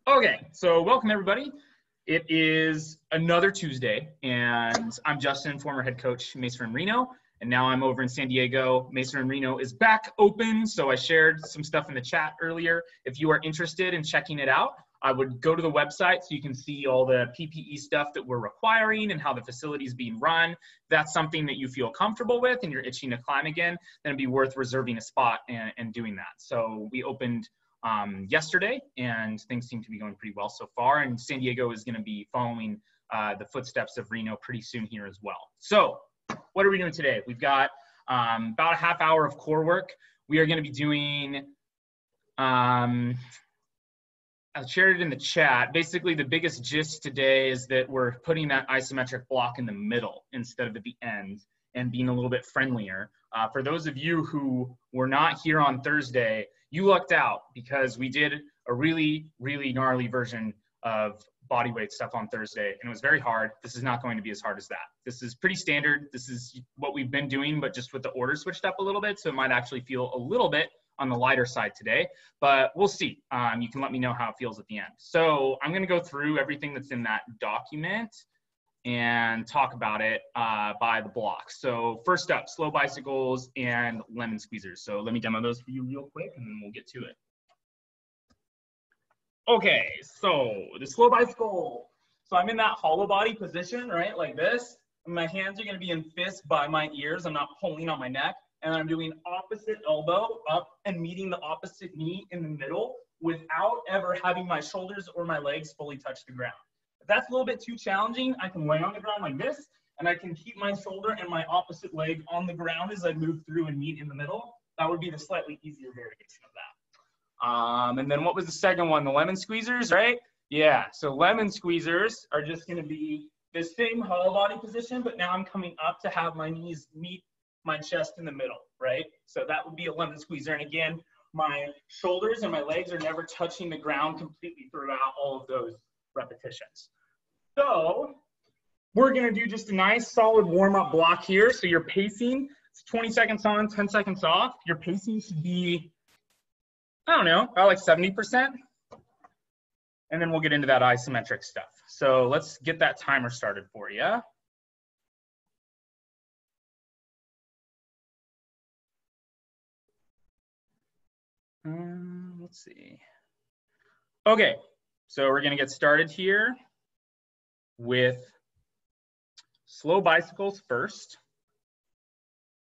Okay, so welcome everybody. It is another Tuesday, and I'm Justin, former head coach, Mesa Rim Reno, and now I'm over in San Diego. Mesa Rim Reno is back open, so I shared some stuff in the chat earlier. If you are interested in checking it out, I would go to the website so you can see all the PPE stuff that we're requiring and how the facility is being run. If that's something that you feel comfortable with and you're itching to climb again, then it'd be worth reserving a spot and doing that. So we opened yesterday, and things seem to be going pretty well so far. And San Diego is going to be following the footsteps of Reno pretty soon here as well. So what are we doing today? We've got about a half hour of core work. We are going to be doing, I shared it in the chat. Basically, the biggest gist today is that we're putting that isometric block in the middle instead of at the end and being a little bit friendlier. For those of you who were not here on Thursday, you lucked out because we did a really, really gnarly version of bodyweight stuff on Thursday, and it was very hard. This is not going to be as hard as that. This is pretty standard. This is what we've been doing, but just with the order switched up a little bit, so it might actually feel a little bit on the lighter side today, but we'll see. You can let me know how it feels at the end. So I'm going to go through everything that's in that document and talk about it by the blocks. So first up, slow bicycles and lemon squeezers. So let me demo those for you real quick and then we'll get to it. Okay, so the slow bicycle. So I'm in that hollow body position, right, like this. And my hands are gonna be in fists by my ears. I'm not pulling on my neck. And I'm doing opposite elbow up and meeting the opposite knee in the middle without ever having my shoulders or my legs fully touch the ground. If that's a little bit too challenging, I can lay on the ground like this, and I can keep my shoulder and my opposite leg on the ground as I move through and meet in the middle. That would be the slightly easier variation of that. And then what was the second one? The lemon squeezers, right? Yeah, so lemon squeezers are just gonna be the same hollow body position, but now I'm coming up to have my knees meet my chest in the middle, right? So that would be a lemon squeezer. And again, my shoulders and my legs are never touching the ground completely throughout all of those repetitions. So we're going to do just a nice solid warm-up block here. So your pacing, it's 20 seconds on, 10 seconds off. Your pacing should be, I don't know, about like 70%. And then we'll get into that isometric stuff. So let's get that timer started for you. Let's see. Okay. So we're going to get started here with slow bicycles first.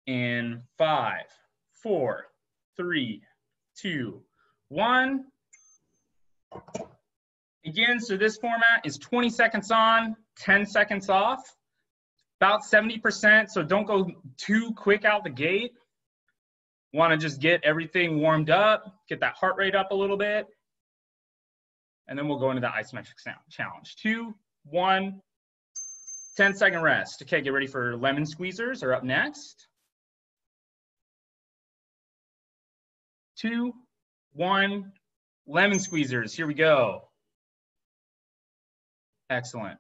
In 5, 4, 3, 2, 1. Again, so this format is 20 seconds on, 10 seconds off, about 70%. So don't go too quick out the gate. Want to just get everything warmed up, get that heart rate up a little bit. And then we'll go into the isometric challenge. 2, 1, 10-second rest. Okay, get ready for lemon squeezers are up next. 2, 1, lemon squeezers. Here we go. Excellent.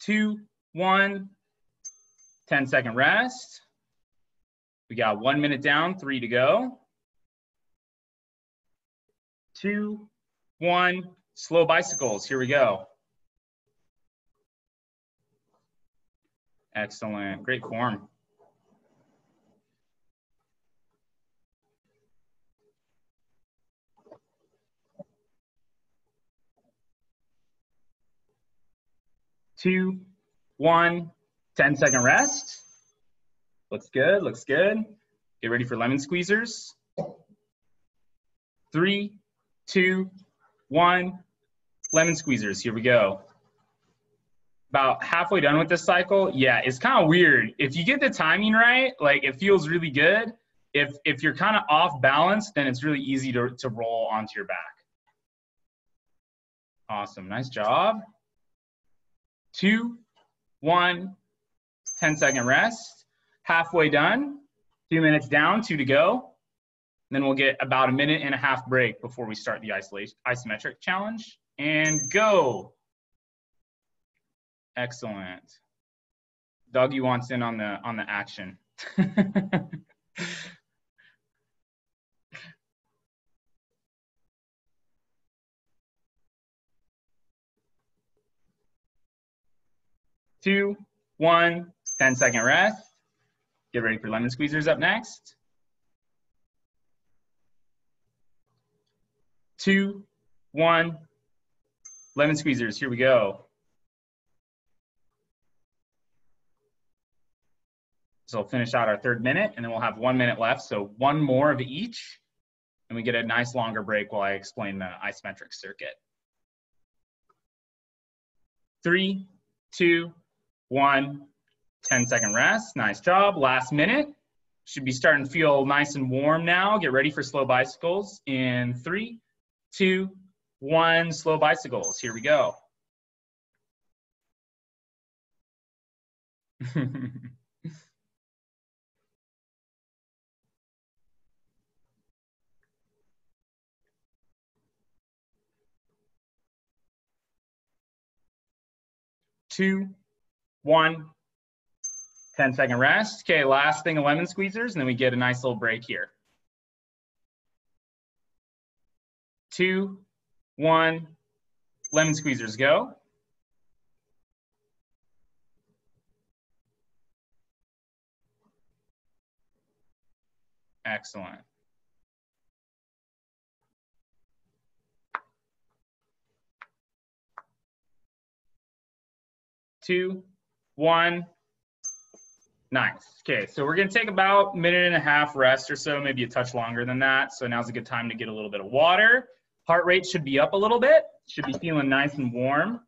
Two, 1, 10-second rest. We got 1 minute down, 3 to go. 2, 1, slow bicycles. Here we go. Excellent, great form. Two, 1, 10-second rest. Looks good, looks good. Get ready for lemon squeezers. 3, 2, 1, lemon squeezers. Here we go. About halfway done with this cycle. Yeah, it's kind of weird. If you get the timing right, like it feels really good. If you're kind of off balance, then it's really easy to roll onto your back. Awesome, nice job. 2, 1, 10-second rest. Halfway done, 2 minutes down, 2 to go. Then we'll get about a 1.5 minute break before we start the isometric challenge. And go. Excellent. Dougie wants in on the action. 2, 1, 10-second rest. Get ready for lemon squeezers up next. 2, 1, lemon squeezers, here we go. So we'll finish out our 3rd minute, and then we'll have 1 minute left. So 1 more of each, and we get a nice longer break while I explain the isometric circuit. 3, 2, 1, 10-second rest. Nice job. Last minute. Should be starting to feel nice and warm now. Get ready for slow bicycles in 3, 2, 1. Slow bicycles. Here we go. Two, 1, 10-second rest. Okay, last thing of lemon squeezers, and then we get a nice little break here. 2, 1, lemon squeezers, go. Excellent. Two, 1. Nice. Okay, so we're going to take about 1.5 minutes rest or so, maybe a touch longer than that. So now's a good time to get a little bit of water. Heart rate should be up a little bit. Should be feeling nice and warm.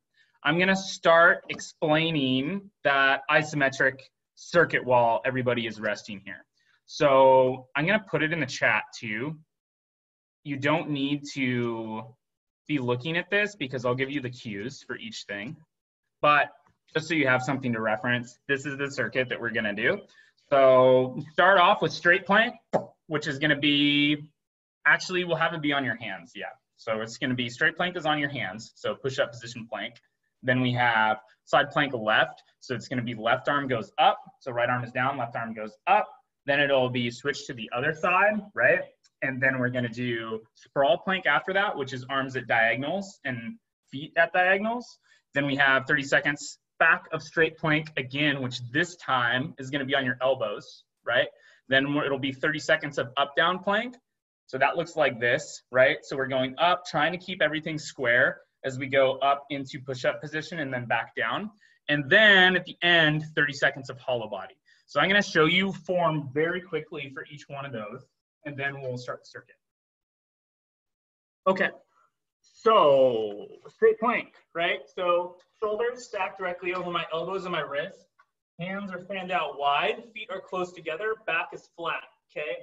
I'm going to start explaining that isometric circuit while everybody is resting here. So I'm going to put it in the chat too. You don't need to be looking at this because I'll give you the cues for each thing. But just so you have something to reference, this is the circuit that we're gonna do. So start off with straight plank, which is gonna be, actually we'll have it be on your hands, yeah. So it's gonna be straight plank is on your hands, so push-up position plank. Then we have side plank left, so it's gonna be left arm goes up, so right arm is down, left arm goes up. Then it'll be switched to the other side, right? And then we're gonna do sprawl plank after that, which is arms at diagonals and feet at diagonals. Then we have 30 seconds back of straight plank again, which this time is going to be on your elbows, right? Then it'll be 30 seconds of up down plank. So that looks like this, right? So we're going up, trying to keep everything square as we go up into push-up position and then back down. And then at the end, 30 seconds of hollow body. So I'm going to show you form very quickly for each one of those, and then we'll start the circuit. Okay. So straight plank, right? So shoulders stacked directly over my elbows and my wrists. Hands are fanned out wide. Feet are close together. Back is flat, okay?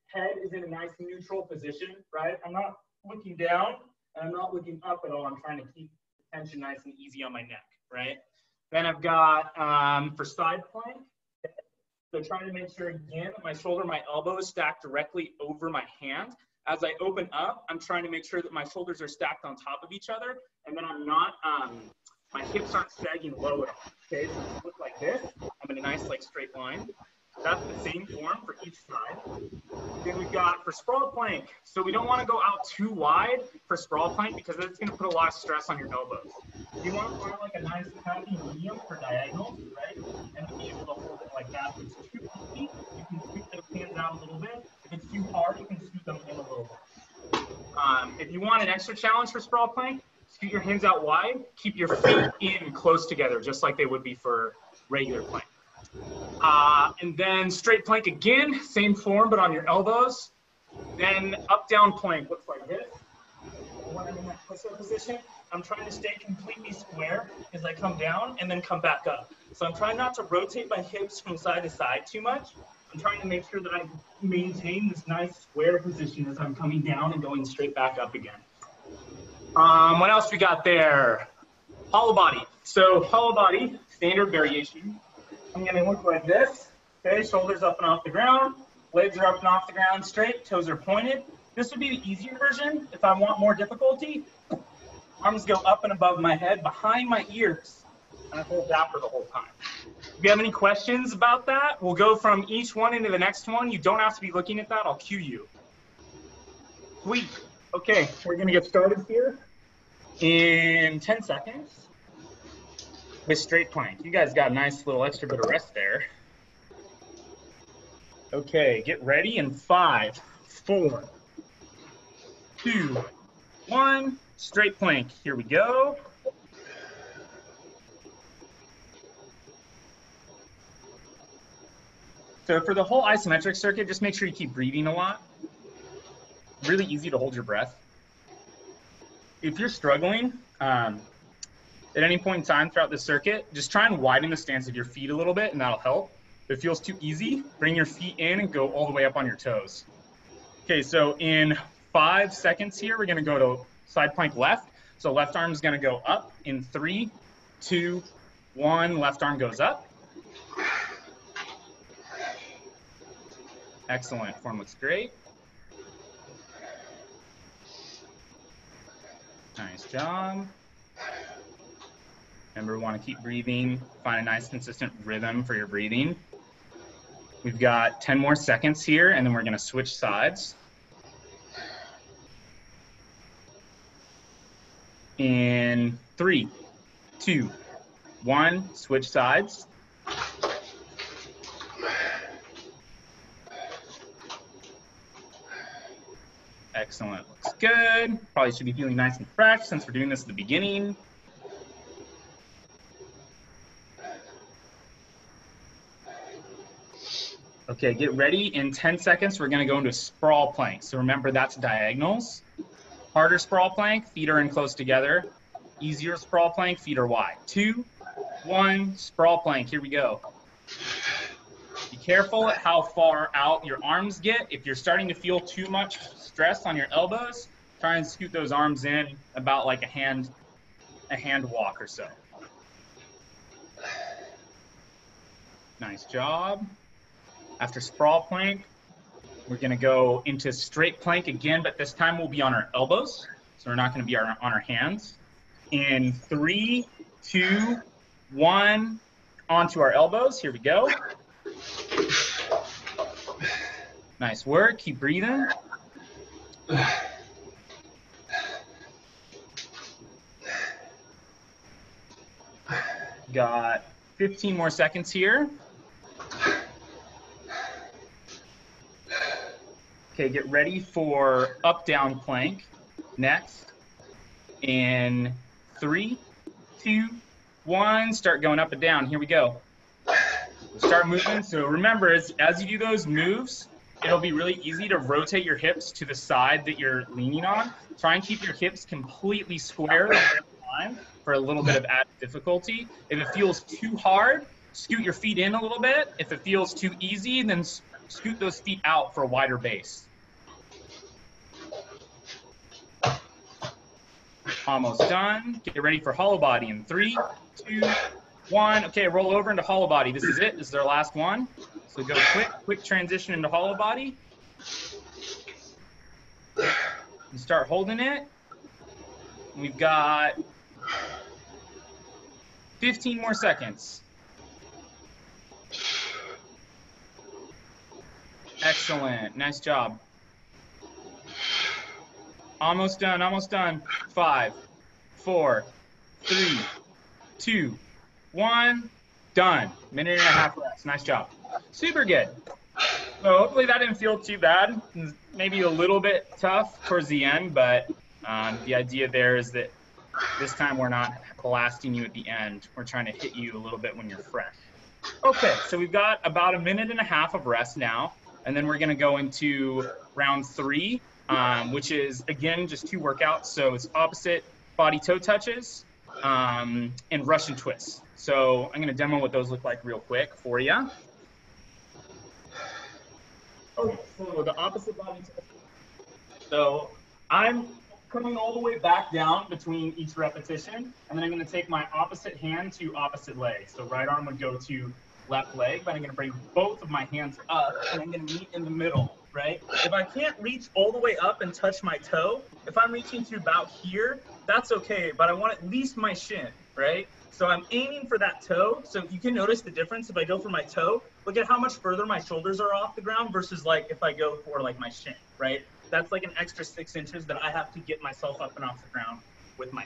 Head is in a nice neutral position, right? I'm not looking down and I'm not looking up at all. I'm trying to keep the tension nice and easy on my neck, right? Then I've got for side plank. So trying to make sure again that my shoulder, my elbow is stacked directly over my hand. As I open up, I'm trying to make sure that my shoulders are stacked on top of each other, and then I'm not, my hips aren't sagging low at all. Okay, so it looks like this. I'm in a nice, like, straight line. That's the same form for each side. Then we've got for sprawl plank. So we don't want to go out too wide for sprawl plank because it's going to put a lot of stress on your elbows. You want to find like a nice happy medium for diagonals, right? And to be able to hold it like that. If it's too easy, you can scoot those hands out a little bit. If it's too hard, you can scoot them in a little bit. If you want an extra challenge for sprawl plank, scoot your hands out wide, keep your feet in close together, just like they would be for regular plank. And then straight plank again, same form, but on your elbows. Then up down plank looks like this. When I'm in that push-up position, I'm trying to stay completely square as I come down and then come back up. So I'm trying not to rotate my hips from side to side too much. I'm trying to make sure that I maintain this nice square position as I'm coming down and going straight back up again. What else we got there? Hollow body. So hollow body, standard variation. I'm going to look like this. Okay, shoulders up and off the ground, legs are up and off the ground straight, toes are pointed. This would be the easier version. If I want more difficulty, arms go up and above my head, behind my ears. and hold that for the whole time. If you have any questions about that, we'll go from each one into the next one. You don't have to be looking at that. I'll cue you. Sweet. Okay, we're going to get started here in 10 seconds with straight plank. You guys got a nice little extra bit of rest there. Okay, get ready in 5, 4, 2, 1. Straight plank. Here we go. So for the whole isometric circuit, just make sure you keep breathing a lot. Really easy to hold your breath. If you're struggling at any point in time throughout the circuit, just try and widen the stance of your feet a little bit, and that'll help. If it feels too easy, bring your feet in and go all the way up on your toes. Okay, so in 5 seconds here, we're gonna go to side plank left. So left arm is gonna go up in 3, 2, 1, left arm goes up. Excellent, form looks great. Nice job. Remember, we want to keep breathing, find a nice consistent rhythm for your breathing. We've got 10 more seconds here, and then we're going to switch sides. In 3, 2, 1, switch sides. Excellent, looks good. Probably should be feeling nice and fresh since we're doing this at the beginning. Okay, get ready. In 10 seconds, we're gonna go into sprawl plank. So remember, that's diagonals. Harder sprawl plank, feet are in close together. Easier sprawl plank, feet are wide. 2, 1, sprawl plank, here we go. Be careful at how far out your arms get. If you're starting to feel too much stress on your elbows, try and scoot those arms in about like a hand walk or so. Nice job. After sprawl plank, we're gonna go into straight plank again, but this time we'll be on our elbows. So we're not gonna be on our hands. In 3, 2, 1, onto our elbows, here we go. Nice work, keep breathing. Got 15 more seconds here. Okay, get ready for up down plank next. In 3, 2, 1, start going up and down. Here we go. Start moving. So remember, as you do those moves, it'll be really easy to rotate your hips to the side that you're leaning on. Try and keep your hips completely square at the time for a little bit of added difficulty. If it feels too hard, scoot your feet in a little bit. If it feels too easy, then scoot those feet out for a wider base. Almost done. Get ready for hollow body in 3, 2, 1. Okay, roll over into hollow body. This is it. This is our last one. So go quick transition into hollow body. And start holding it. We've got 15 more seconds. Excellent. Nice job. Almost done, almost done. 5, 4, 3, 2, 1. Done. Minute and a half rest. Nice job. Super good. So hopefully that didn't feel too bad. Maybe a little bit tough towards the end, but the idea there is that this time we're not blasting you at the end. We're trying to hit you a little bit when you're fresh. Okay, so we've got about a minute and a half of rest now, and then we're going to go into round 3, which is, again, just 2 workouts. So it's opposite body toe touches and Russian twists. So I'm going to demo what those look like real quick for you. Okay, so the opposite body touches. So I'm coming all the way back down between each repetition, and then I'm going to take my opposite hand to opposite leg. So right arm would go to left leg, but I'm going to bring both of my hands up, and I'm going to meet in the middle, right? If I can't reach all the way up and touch my toe, if I'm reaching to about here, that's okay, but I want at least my shin, right? right? So I'm aiming for that toe. So you can notice the difference. If I go for my toe, look at how much further my shoulders are off the ground versus like if I go for like my shin, right? That's like an extra 6 inches that I have to get myself up and off the ground with my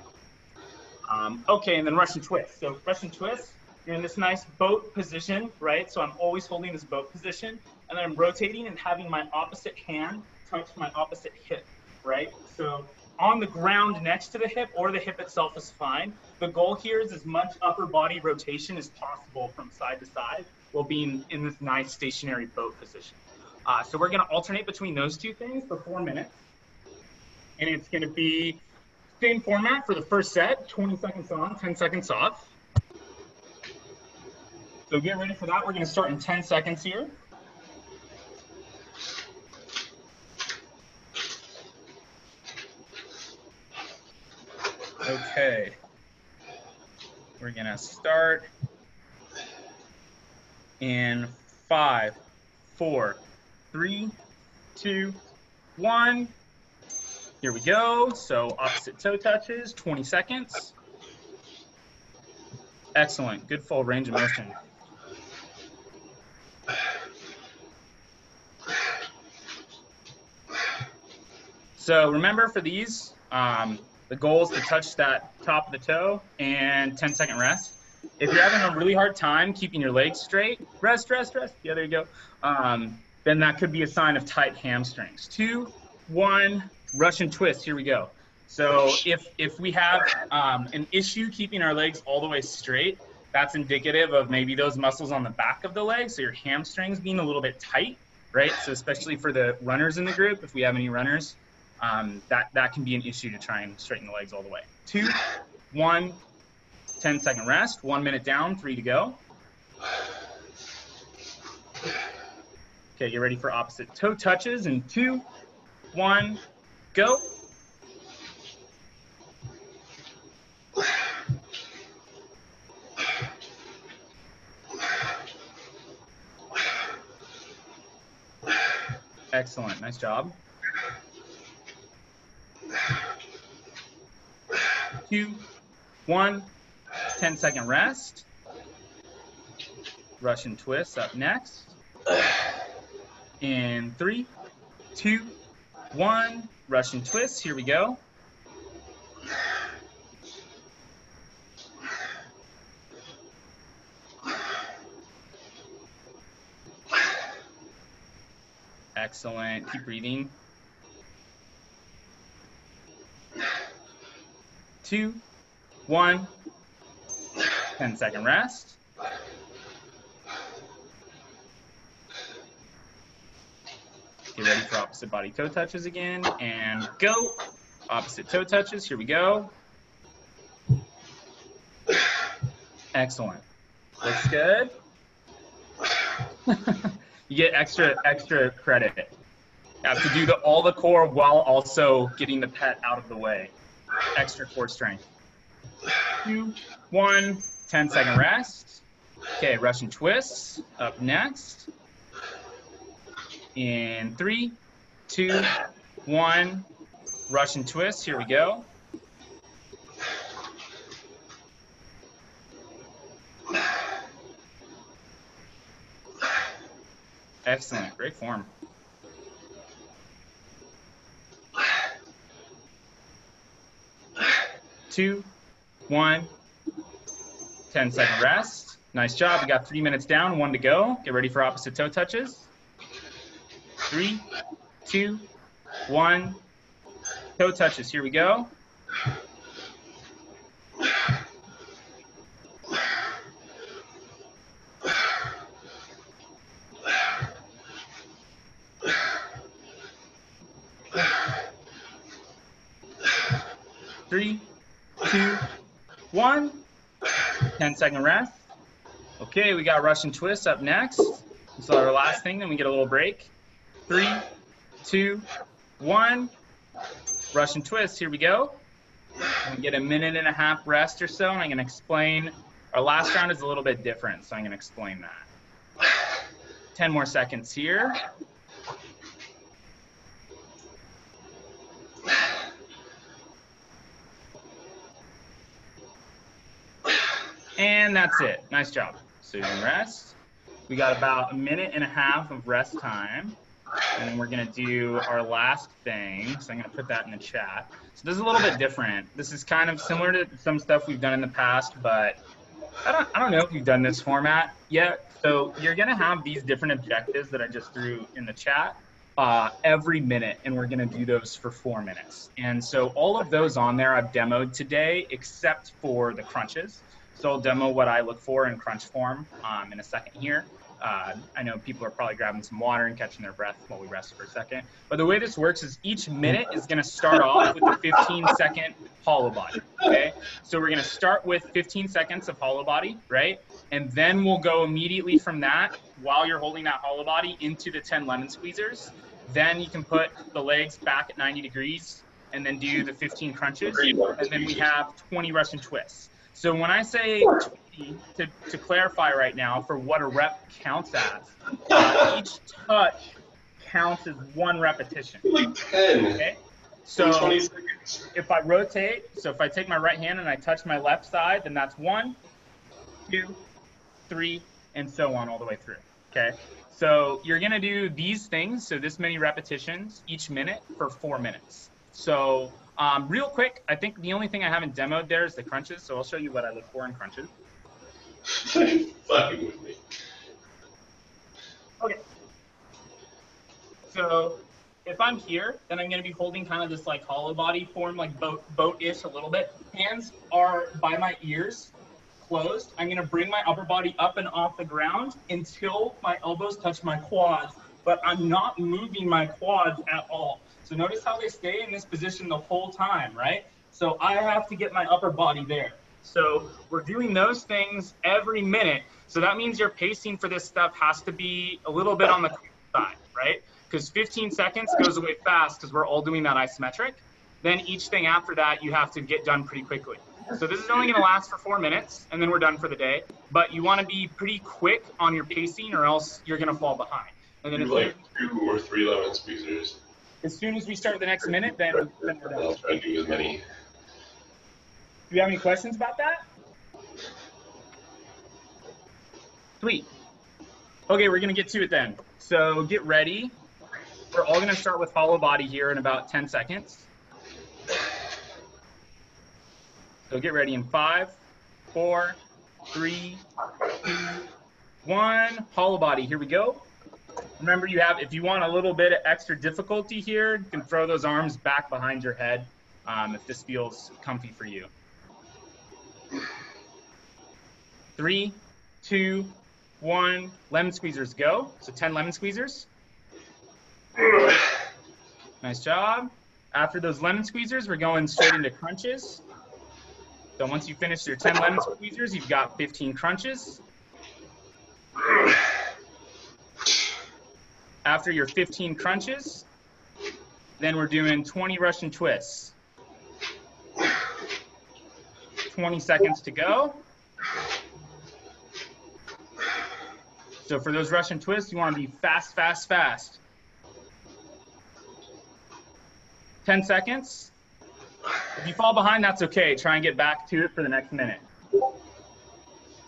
arm. Okay, and then Russian twist. So Russian twist, you're in this nice boat position, right? So I'm always holding this boat position, and then I'm rotating and having my opposite hand touch my opposite hip, right? So on the ground next to the hip or the hip itself is fine. The goal here is as much upper body rotation as possible from side to side while being in this nice stationary boat position. So we're gonna alternate between those two things for 4 minutes. And it's gonna be same format for the first set, 20 seconds on, 10 seconds off. So get ready for that. We're gonna start in 10 seconds here. Okay, we're gonna start in 5, 4, 3, 2, 1. Here we go. So opposite toe touches, 20 seconds. Excellent, good full range of motion. So remember for these, the goal is to touch that top of the toe and 10-second rest. If you're having a really hard time keeping your legs straight, rest. Yeah, there you go. Then that could be a sign of tight hamstrings. 2, 1, Russian twist. Here we go. So if we have an issue keeping our legs all the way straight, that's indicative of maybe those muscles on the back of the leg. So your hamstrings being a little bit tight, right? So especially for the runners in the group, if we have any runners, that can be an issue to try and straighten the legs all the way. 2, 1, 10-second rest, 1 minute down, 3 to go. Okay, get ready for opposite toe touches in 2, 1, go. Excellent, nice job. 2, 1, 10-second rest. Russian twist up next. In 3, 2, 1, Russian twist. Here we go. Excellent. Keep breathing. 2, 1, 10-second rest. Get ready for opposite body toe touches again, and go. Opposite toe touches, here we go. Excellent. Looks good. You get extra credit. You have to do all the core while also getting the pet out of the way. Extra core strength. 2, 1, 10-second rest. Okay, Russian twists up next. In 3, 2, 1, Russian twist. Here we go. Excellent, great form. Two, 1, 10-second rest. Nice job. We got 3 minutes down, 1 to go. Get ready for opposite toe touches. 3, 2, 1, toe touches. Here we go. Three, 2, 1, 10-second rest. Okay, we got Russian twist up next. So our last thing, then we get a little break. 3, 2, 1, Russian twist. Here we go. We get a 1.5 minute rest or so, and I'm going to explain. Our last round is a little bit different, so I'm going to explain that. 10 more seconds here. And that's it. Nice job. So you can rest. We got about 1.5 minutes of rest time. And then we're going to do our last thing. So I'm going to put that in the chat. So this is a little bit different. This is kind of similar to some stuff we've done in the past, but I don't know if you've done this format yet. So you're going to have these different objectives that I just threw in the chat every minute, and we're going to do those for 4 minutes. And so all of those on there I've demoed today, except for the crunches. So I'll demo what I look for in crunch form in a second here. I know people are probably grabbing some water and catching their breath while we rest for a second. But the way this works is each minute is going to start off with a 15-second hollow body, okay? So we're going to start with 15 seconds of hollow body, right? And then we'll go immediately from that, while you're holding that hollow body, into the 10 lemon squeezers. Then you can put the legs back at 90 degrees and then do the 15 crunches. And then we have 20 Russian twists. So when I say 20, to clarify right now for what a rep counts as, each touch counts as 1 repetition. Like 10. Okay? So 20 seconds. If I rotate, so if I take my right hand and I touch my left side, then that's 1, 2, 3, and so on all the way through. Okay? So you're going to do these things, so this many repetitions each minute for 4 minutes. So real quick, I think the only thing I haven't demoed there is the crunches, so I'll show you what I look for in crunches. Fucking with me. Okay. So if I'm here, then I'm going to be holding kind of this like hollow body form, like boat-ish a little bit. Hands are by my ears, closed. I'm going to bring my upper body up and off the ground until my elbows touch my quads, but I'm not moving my quads at all. So notice how they stay in this position the whole time, right? So I have to get my upper body there. So we're doing those things every minute. So that means your pacing for this stuff has to be a little bit on the quick side, right? Because 15 seconds goes away fast because we're all doing that isometric. Then each thing after that, you have to get done pretty quickly. So this is only going to last for 4 minutes, and then we're done for the day. But you want to be pretty quick on your pacing, or else you're going to fall behind. And then Do like 2 or 3 lemon squeezers. As soon as we start the next minute, then we're done. I'll try to do as many. Do you have any questions about that? Sweet. Okay, we're going to get to it then. So get ready. We're all going to start with hollow body here in about 10 seconds. So get ready in 5, 4, 3, 2, 1. Hollow body, here we go. Remember, if you want a little bit of extra difficulty here, you can throw those arms back behind your head if this feels comfy for you. 3, 2, 1. Lemon squeezers, go. So 10 lemon squeezers. Nice job. After those lemon squeezers, we're going straight into crunches. So once you finish your 10 lemon squeezers, you've got 15 crunches. After your 15 crunches, then we're doing 20 Russian twists. 20 seconds to go. So for those Russian twists, you want to be fast, fast, fast. 10 seconds. If you fall behind, that's okay. Try and get back to it for the next minute.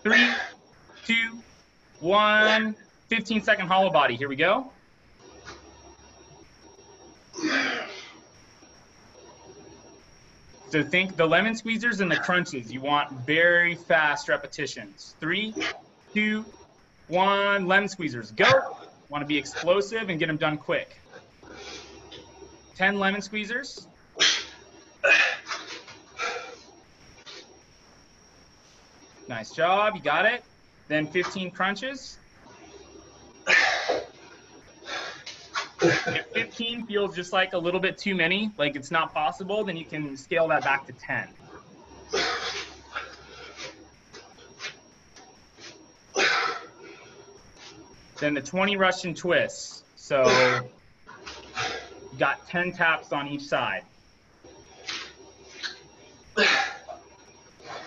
3, 2, 1. 15-second hollow body. Here we go. So think the lemon squeezers and the crunches. You want very fast repetitions. 3, 2, 1. Lemon squeezers, go. Want to be explosive and get them done quick. 10 lemon squeezers. Nice job, you got it. Then 15 crunches. If 15 feels just like a little bit too many, like it's not possible, then you can scale that back to 10. Then the 20 Russian twists. So you got 10 taps on each side.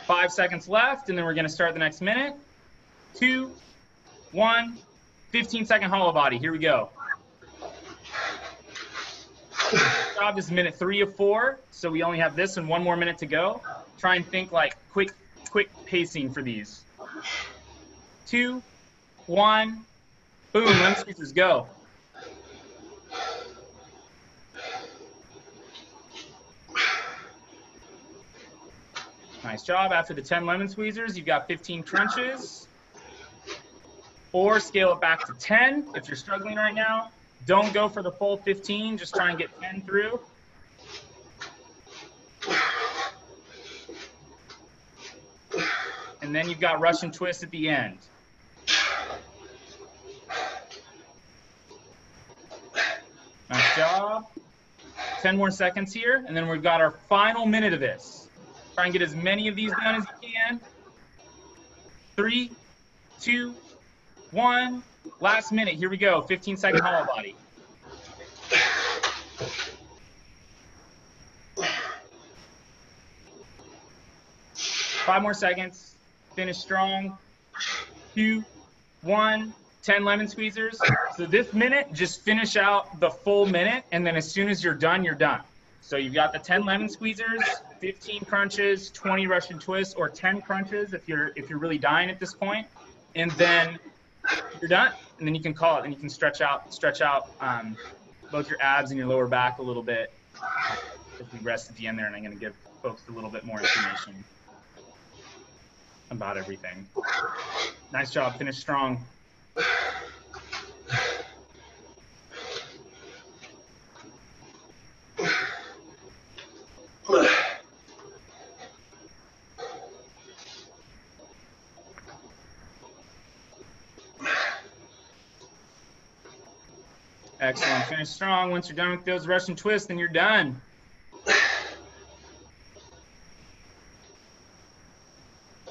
5 seconds left, and then we're going to start the next minute. 2, 1, 15-second hollow body. Here we go. Job is minute 3 of 4, so we only have this and 1 more minute to go. Try and think like quick quick pacing for these. 2, 1, boom, lemon squeezers, go. Nice job. After the 10 lemon squeezers, you've got 15 crunches. Or scale it back to 10 if you're struggling right now. Don't go for the full 15, just try and get 10 through. And then you've got Russian twist at the end. Nice job. 10 more seconds here, and then we've got our final minute of this. Try and get as many of these done as you can. 3, 2, 1. Last minute. Here we go. 15-second hollow body. Five more seconds. Finish strong. 2, 1. 10 lemon squeezers. So this minute, just finish out the full minute, and then as soon as you're done, you're done. So you've got the 10 lemon squeezers, 15 crunches, 20 Russian twists, or 10 crunches if you're really dying at this point, and then you're done. And then you can call it, and you can stretch out both your abs and your lower back a little bit. If we rest at the end there, and I'm going to give folks a little bit more information about everything. Nice job. Finish strong. Excellent. Finish strong. Once you're done with those Russian twists, then you're done.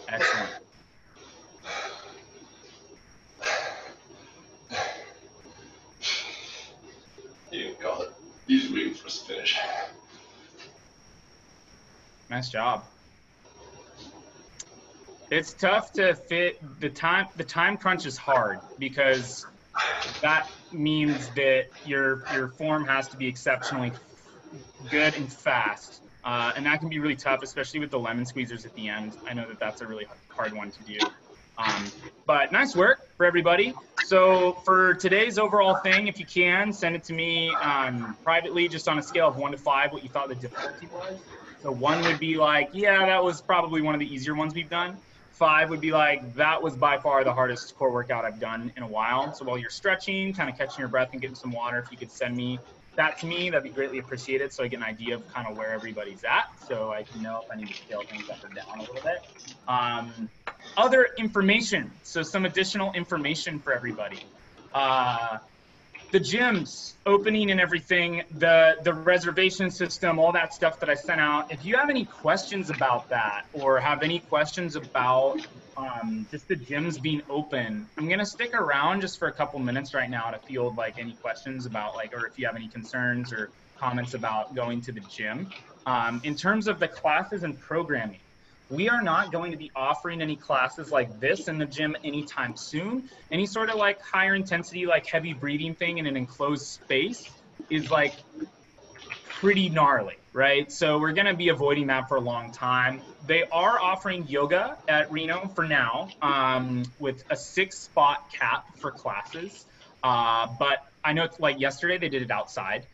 Excellent. You can call it. He's waiting for us to finish. Nice job. It's tough to fit the time. The time crunch is hard because that means that your form has to be exceptionally good and fast. And that can be really tough, especially with the lemon squeezers at the end. I know that that's a really hard one to do. But nice work for everybody. So for today's overall thing, if you can, send it to me privately, just on a scale of 1 to 5, what you thought the difficulty was. So 1 would be like, yeah, that was probably one of the easier ones we've done. 5 would be like, that was by far the hardest core workout I've done in a while. So while you're stretching, kind of catching your breath and getting some water, if you could send me that to me, that'd be greatly appreciated, so I get an idea of kind of where everybody's at, so I can know if I need to scale things up or down a little bit. Other information, so some additional information for everybody. The gyms opening and everything, the reservation system, all that stuff that I sent out. If you have any questions about that, or have any questions about just the gyms being open, I'm gonna stick around just for a couple minutes right now to field like any questions about or if you have any concerns or comments about going to the gym. In terms of the classes and programming, we are not going to be offering any classes like this in the gym anytime soon. Any sort of like higher intensity, like heavy breathing thing in an enclosed space is like pretty gnarly, right? So we're gonna be avoiding that for a long time. They are offering yoga at Reno for now with a 6-spot cap for classes. But I know it's like yesterday they did it outside.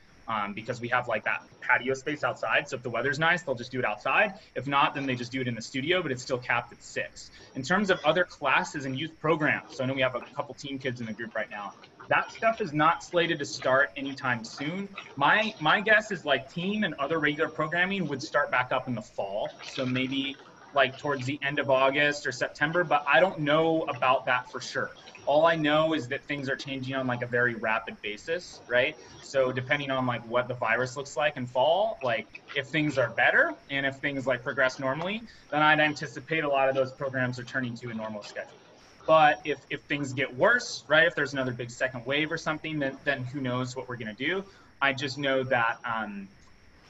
Because we have like that patio space outside. So if the weather's nice, they'll just do it outside. If not, then they just do it in the studio, but it's still capped at 6. In terms of other classes and youth programs, so I know we have a couple teen kids in the group right now. That stuff is not slated to start anytime soon. My guess is like team and other regular programming would start back up in the fall. So maybe like towards the end of August or September, but I don't know about that for sure. All I know is that things are changing on like a very rapid basis, right? So depending on like what the virus looks like in fall, like if things are better and if things like progress normally, then I'd anticipate a lot of those programs are turning to a normal schedule. But if things get worse, right, if there's another big second wave or something, then who knows what we're gonna do. I just know that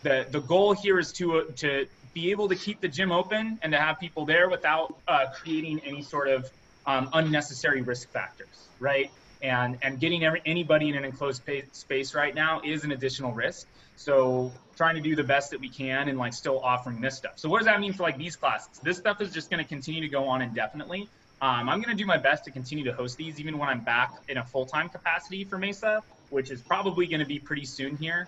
the goal here is to be able to keep the gym open and to have people there without creating any sort of unnecessary risk factors, right? and getting anybody in an enclosed space right now is an additional risk. So trying to do the best that we can and like still offering this stuff. So what does that mean for like these classes? This stuff is just going to continue to go on indefinitely. I'm going to do my best to continue to host these even when I'm back in a full-time capacity for Mesa, which is probably going to be pretty soon here.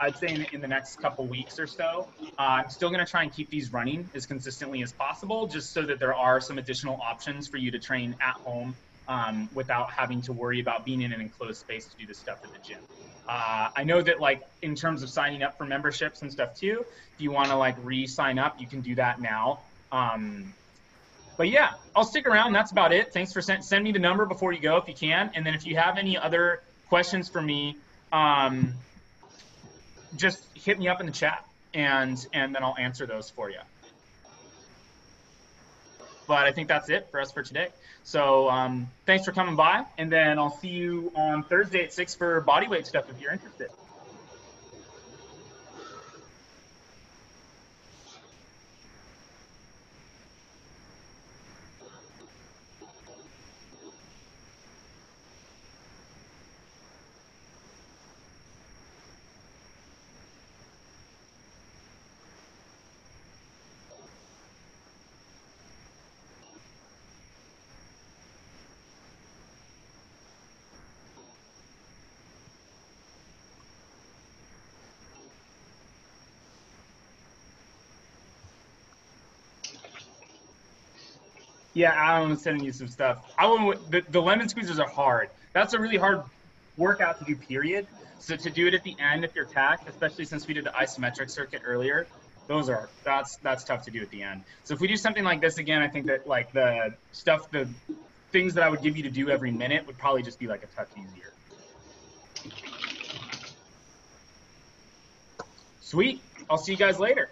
I'd say in the next couple weeks or so. I'm still going to try and keep these running as consistently as possible, just so that there are some additional options for you to train at home without having to worry about being in an enclosed space to do this stuff at the gym. I know that like in terms of signing up for memberships and stuff too, if you want to like re-sign up, you can do that now. But yeah, I'll stick around. That's about it. Thanks for send me the number before you go if you can. And then if you have any other questions for me, just hit me up in the chat and then I'll answer those for you. But I think that's it for us for today. So thanks for coming by, and then I'll see you on Thursday at 6 for bodyweight stuff if you're interested. Yeah, I'm sending you some stuff. The lemon squeezers are hard. That's a really hard workout to do, period. So to do it at the end if you're tacked, especially since we did the isometric circuit earlier, that's tough to do at the end. So if we do something like this again, I think that like the things that I would give you to do every minute would probably just be like a touch easier. Sweet. I'll see you guys later.